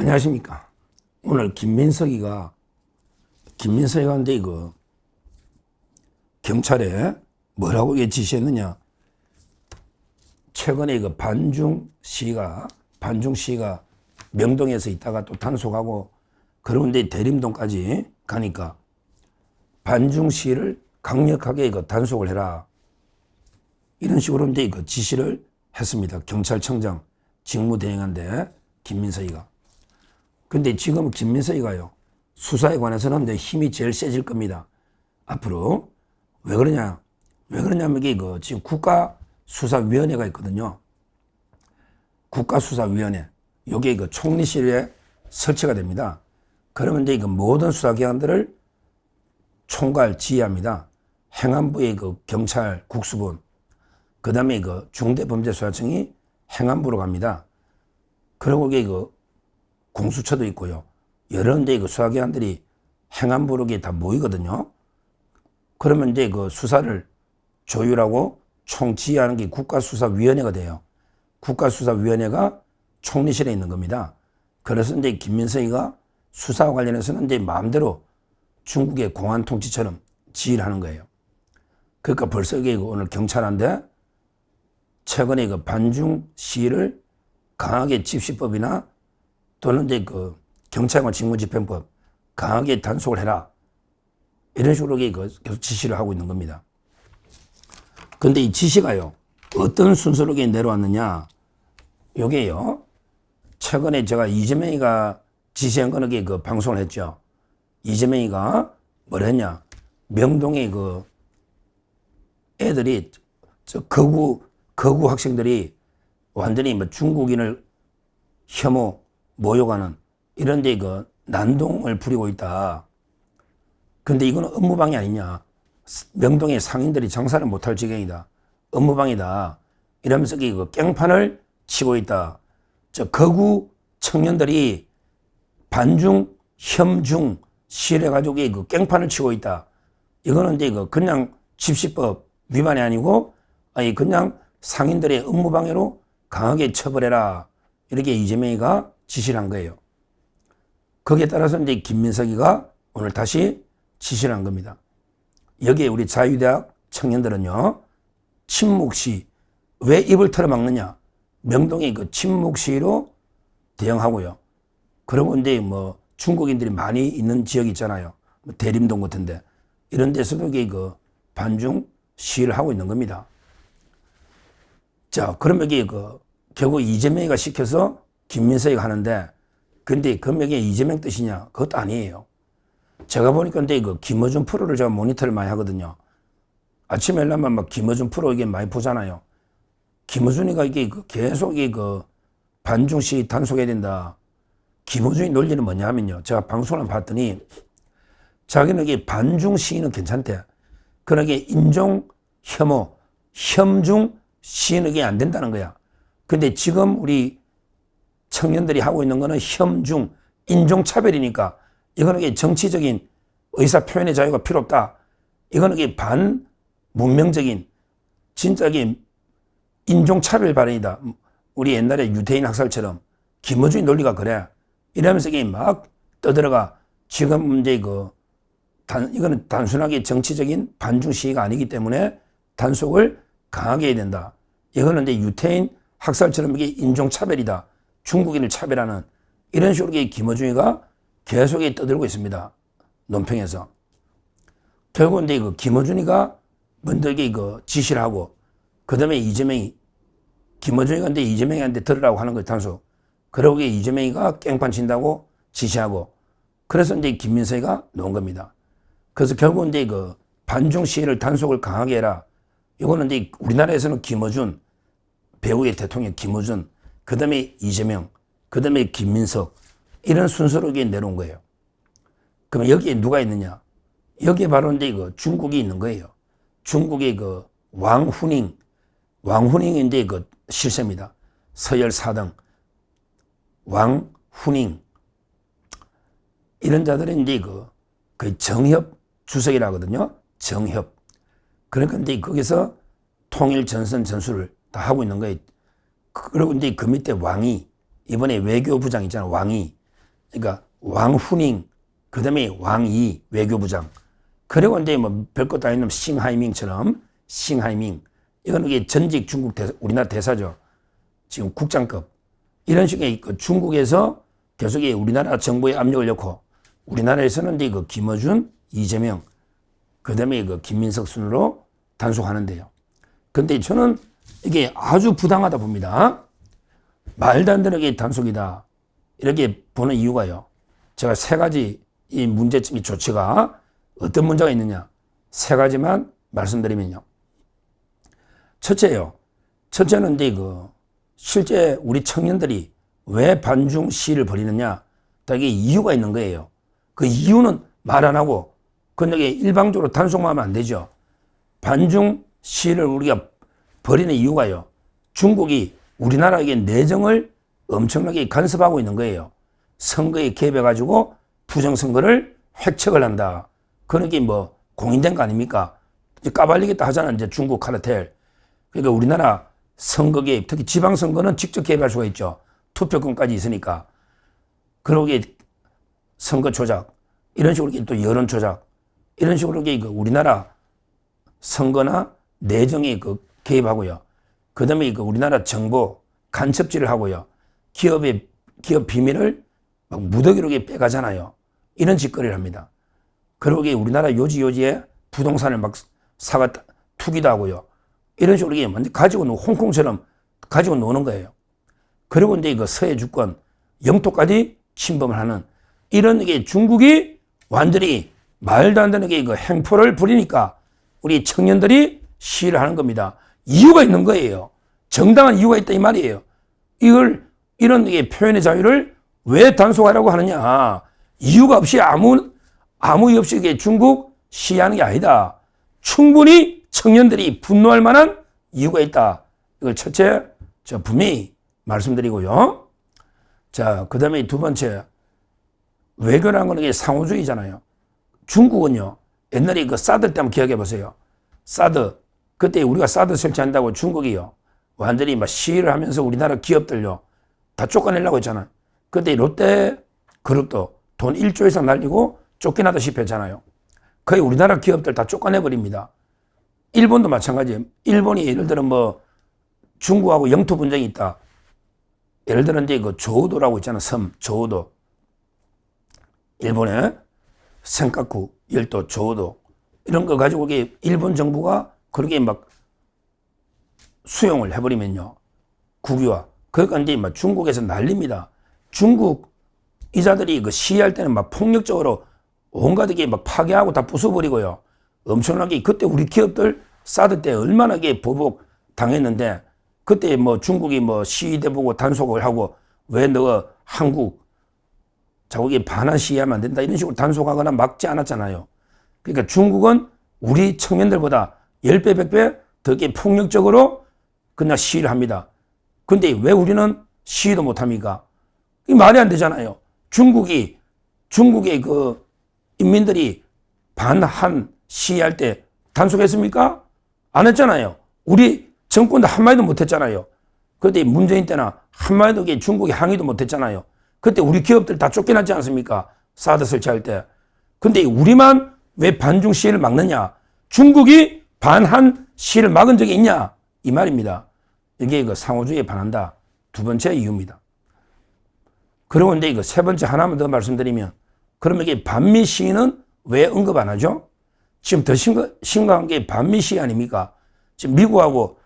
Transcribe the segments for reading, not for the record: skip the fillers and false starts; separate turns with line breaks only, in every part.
안녕하십니까. 오늘 김민석이가 근데 이거 경찰에 뭐라고 지시했느냐. 최근에 이거 반중 시가 명동에서 있다가 또 단속하고 그런데 대림동까지 가니까 반중 시를 강력하게 이거 단속을 해라. 이런 식으로 이제 이거 지시를 했습니다. 경찰청장 직무대행한데 김민석이가. 근데 지금 김민석이가요, 수사에 관해서는 이제 힘이 제일 세질 겁니다. 앞으로. 왜 그러냐면 이게 지금 국가수사위원회가 있거든요. 국가수사위원회. 요게 총리실에 설치가 됩니다. 그러면 이제 모든 수사기관들을 총괄 지휘합니다. 행안부의 경찰 국수본, 그 다음에 중대범죄수사청이 행안부로 갑니다. 그리고 이게 공수처도 있고요. 여러 이제 수사기관들이 행안부로 다 모이거든요. 그러면 이제 수사를 조율하고 총지휘하는 게 국가수사위원회가 돼요. 국가수사위원회가 총리실에 있는 겁니다. 그래서 이제 김민석이가 수사와 관련해서는 이제 마음대로 중국의 공안 통치처럼 지휘를 하는 거예요. 그러니까 벌써 이게 오늘 경찰한테 최근에 반중 시위를 강하게 집시법이나 또는 이제 경찰관 직무집행법 강하게 단속을 해라. 이런 식으로 계속 지시를 하고 있는 겁니다. 그런데 이 지시가요, 어떤 순서로 내려왔느냐. 요게요, 최근에 제가 이재명이가 지시한 거는 방송을 했죠. 이재명이가 뭘 했냐. 명동에 애들이, 거구 학생들이 완전히 중국인을 혐오, 모욕하는 이런 데 난동을 부리고 있다. 근데 이거는 업무방해 아니냐. 명동의 상인들이 장사를 못할 지경이다. 업무방해다. 이러면서 깽판을 치고 있다. 거구 청년들이 반중, 혐중 시를 해가지고 깽판을 치고 있다. 이거는 이제 그냥 집시법 위반이 아니고 그냥 상인들의 업무방해로 강하게 처벌해라. 이렇게 이재명이가 지시를 한 거예요. 거기에 따라서 이제 김민석이가 오늘 다시 지시를 한 겁니다. 여기에 우리 자유대학 청년들은요, 침묵시, 왜 입을 털어막느냐. 명동의 침묵시로 대응하고요. 그리고 이제 중국인들이 많이 있는 지역이 있잖아요. 대림동 같은데. 이런 데서도 반중 시위를 하고 있는 겁니다. 자, 그러면 결국 이재명이가 시켜서 김민석이가 하는데, 근데 그게 이재명 뜻이냐? 그것도 아니에요. 제가 보니까 근데 김어준 프로를 제가 모니터를 많이 하거든요. 아침에 일어나면 김어준 프로 많이 보잖아요. 김어준이가 계속 반중 시위 단속해야 된다. 김어준이 논리는 뭐냐 하면요, 제가 방송을 봤더니 자기는 반중 시위는 괜찮대. 그러게 인종 혐오, 혐중 시위는 안 된다는 거야. 근데 지금 우리 청년들이 하고 있는 거는 혐중, 인종차별이니까 이거는 정치적인 의사 표현의 자유가 필요 없다. 이거는 반문명적인 진짜 인종차별 발언이다. 우리 옛날에 유태인 학살처럼 김어준의 논리가 그래. 이러면서 막 떠들어가. 지금 이제 이거는 단순하게 정치적인 반중 시위가 아니기 때문에 단속을 강하게 해야 된다. 이거는 이제 유태인 학살처럼 이게 인종차별이다. 중국인을 차별하는 이런 식으로 김어준이가 계속 떠들고 있습니다. 논평에서. 결국 이제 김어준이가 먼저 지시를 하고, 그 다음에 김어준이가 이제 이재명이한테 들으라고 하는 거예요, 단속. 그러고 이재명이가 깽판 친다고 지시하고, 그래서 이제 김민석이가 놓은 겁니다. 그래서 결국 이제 반중 시위를 단속을 강하게 해라. 이거는 이제 우리나라에서는 김어준, 배우의 대통령 김어준, 그 다음에 이재명, 그 다음에 김민석, 이런 순서로 내려온 거예요. 그럼 여기에 누가 있느냐? 여기에 바로 이제 중국이 있는 거예요. 중국의 왕후닝, 왕후닝이 이제 실세입니다. 서열 4등, 왕후닝. 이런 자들은 이제 정협 주석이라 하거든요. 정협. 그러니까 이제 거기서 통일 전선 전술을 다 하고 있는 거예요. 그리고 이제 그 밑에 왕이, 이번에 외교부장 있잖아, 왕이. 그러니까 왕후닝, 그 다음에 왕이 외교부장, 그리고 이제 뭐 별것도 아닌 놈 싱하이밍처럼 싱하이밍, 이거는 이게 전직 중국 대사, 우리나라 대사죠. 지금 국장급. 이런 식의 그 중국에서 계속 우리나라 정부에 압력을 넣고 우리나라에서는 이제 그 김어준, 이재명, 그 다음에 그 김민석 순으로 단속하는데요. 근데 저는 이게 아주 부당하다 봅니다. 말도 안 되는 게 단속이다. 이렇게 보는 이유가요. 제가 세 가지 이 문제점, 이 조치가 어떤 문제가 있느냐. 세 가지만 말씀드리면요. 첫째요. 첫째는 이제 그 실제 우리 청년들이 왜 반중 시위를 벌이느냐. 이게 이유가 있는 거예요. 그 이유는 말 안 하고 그냥 일방적으로 단속만 하면 안 되죠. 반중 시위를 우리가 벌이는 이유가요. 중국이 우리나라에게 내정을 엄청나게 간섭하고 있는 거예요. 선거에 개입해가지고 부정선거를 획책을 한다. 그런 게 뭐 공인된 거 아닙니까? 이제 까발리겠다 하잖아. 이제 중국 카르텔. 그러니까 우리나라 선거 개입, 특히 지방선거는 직접 개입할 수가 있죠. 투표권까지 있으니까. 그러게 선거 조작, 이런 식으로 또 여론 조작, 이런 식으로 우리나라 선거나 내정에 개입하고요. 그 다음에 우리나라 정보 간첩질을 하고요. 기업 비밀을 막 무더기로 빼가잖아요. 이런 짓거리를 합니다. 그리고 우리나라 요지에 부동산을 막 사갔다 투기도 하고요. 이런 식으로 가지고 홍콩처럼 가지고 노는 거예요. 그리고 이제 서해 주권 영토까지 침범을 하는 이런 중국이 완전히 말도 안 되는 행포를 부리니까 우리 청년들이 시위를 하는 겁니다. 이유가 있는 거예요. 정당한 이유가 있다 이 말이에요. 이런 표현의 자유를 왜 단속하라고 하느냐. 이유가 없이 아무 이유 없이 중국 시위하는 게 아니다. 충분히 청년들이 분노할 만한 이유가 있다. 이걸 첫째, 저 분명히 말씀드리고요. 자, 그 다음에 두 번째, 외교라는 건 상호주의잖아요. 중국은요, 옛날에 사드 때 한번 기억해 보세요. 사드. 그때 우리가 사드 설치한다고 중국이요, 완전히 막 시위를 하면서 우리나라 기업들요, 다 쫓아내려고 했잖아요. 그때 롯데 그룹도 돈 1조 이상 날리고 쫓겨나다시피 했잖아요. 거의 우리나라 기업들 다 쫓아내버립니다. 일본도 마찬가지예요. 일본이 예를 들어 뭐 중국하고 영토 분쟁이 있다. 예를 들어 이제 조우도라고 있잖아. 섬, 조우도. 일본의 센카쿠, 열도, 조우도. 이런 거 가지고 일본 정부가 그렇게 막 수용을 해버리면요. 국유화. 그러니까 이제 막 중국에서 난립니다. 중국 이자들이 시위할 때는 막 폭력적으로 온갖 막 파괴하고 다 부숴버리고요. 엄청나게 그때 우리 기업들 사드 때 얼마나 보복 당했는데 그때 뭐 중국이 뭐 시위대 보고 단속을 하고 왜 너가 한국 자국에 반환 시위하면 안 된다 이런 식으로 단속하거나 막지 않았잖아요. 그러니까 중국은 우리 청년들보다 10배, 100배 더 폭력적으로 그냥 시위를 합니다. 근데 왜 우리는 시위도 못 합니까? 이 말이 안 되잖아요. 중국의 인민들이 반한 시위할 때 단속했습니까? 안 했잖아요. 우리 정권도 한마디도 못 했잖아요. 그때 문재인 때나 한마디도 중국이 항의도 못 했잖아요. 그때 우리 기업들 다 쫓겨났지 않습니까? 사드 설치할 때. 근데 우리만 왜 반중 시위를 막느냐? 중국이 반한 시위를 막은 적이 있냐? 이 말입니다. 이게 상호주의에 반한다. 두 번째 이유입니다. 그리고 이제 세 번째 하나만 더 말씀드리면, 그러면 이게 반미 시위는 왜 언급 안 하죠? 지금 더 심각한 게 반미 시위 아닙니까? 지금 미국하고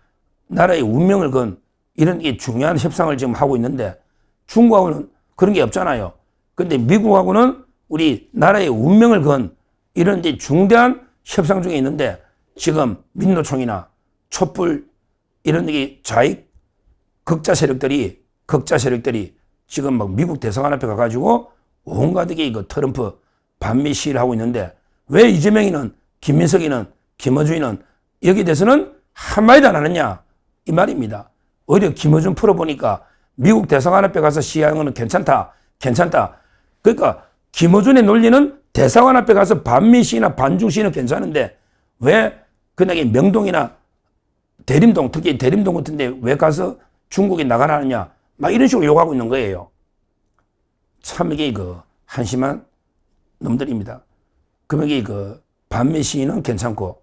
나라의 운명을 건 이런 중요한 협상을 지금 하고 있는데 중국하고는 그런 게 없잖아요. 근데 미국하고는 우리 나라의 운명을 건 이런 이제 중대한 협상 중에 있는데 지금 민노총이나 촛불 이런 좌익 극자 세력들이 지금 막 미국 대사관 앞에 가가지고 온갖 트럼프 반미 시위를 하고 있는데 왜 이재명이는 김민석이는 김어준이는 여기에 대해서는 한마디도 안 하느냐 이 말입니다. 오히려 김어준 풀어보니까 미국 대사관 앞에 가서 시위하는 거는 괜찮다. 그러니까 김어준의 논리는 대사관 앞에 가서 반미 시위나 반중 시위는 괜찮은데 왜 그냥 명동이나 대림동, 특히 대림동 같은데 왜 가서 중국에 나가라느냐 막 이런 식으로 욕하고 있는 거예요. 참 이게 한심한 놈들입니다. 그럼 이게 반미 시위는 괜찮고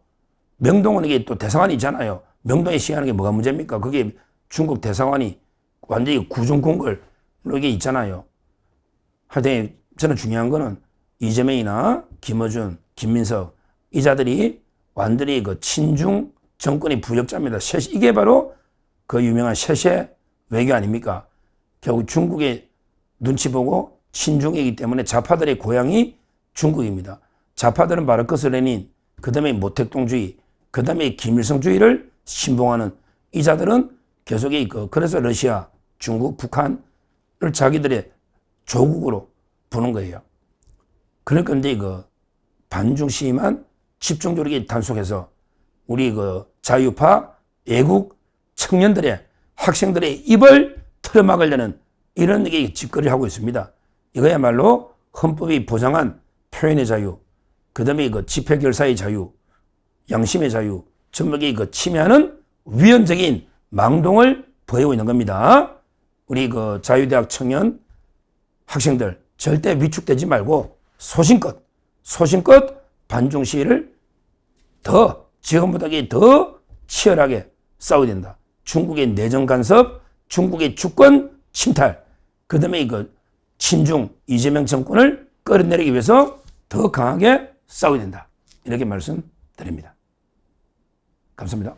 명동은 이게 또 대사관이 있잖아요. 명동에 시위하는 게 뭐가 문제입니까? 그게 중국 대사관이 완전히 구중궁궐로 이게 있잖아요. 하여튼 저는 중요한 거는 이재명이나 김어준, 김민석 이 자들이 완전히 친중 정권의 부역자입니다. 이게 바로 그 유명한 셰셰 외교 아닙니까? 결국 중국의 눈치 보고 친중이기 때문에 좌파들의 고향이 중국입니다. 좌파들은 마르크스 레닌, 그 다음에 모택동주의, 그 다음에 김일성주의를 신봉하는 이 자들은 계속 그래서 러시아, 중국, 북한을 자기들의 조국으로 보는 거예요. 그러니까 이제 반중 시위만 집중적으로 단속해서 우리 자유파 애국 청년들의 학생들의 입을 틀어막으려는 이런 짓거리를 하고 있습니다. 이거야말로 헌법이 보장한 표현의 자유, 그 다음에 집회결사의 자유, 양심의 자유, 전부 침해하는 위헌적인 망동을 보이고 있는 겁니다. 우리 자유대학 청년 학생들 절대 위축되지 말고 소신껏 반중 시위를 지금보다 더 치열하게 싸워야 된다. 중국의 내정 간섭, 중국의 주권 침탈, 그 다음에 친중 이재명 정권을 끌어내리기 위해서 더 강하게 싸워야 된다. 이렇게 말씀드립니다. 감사합니다.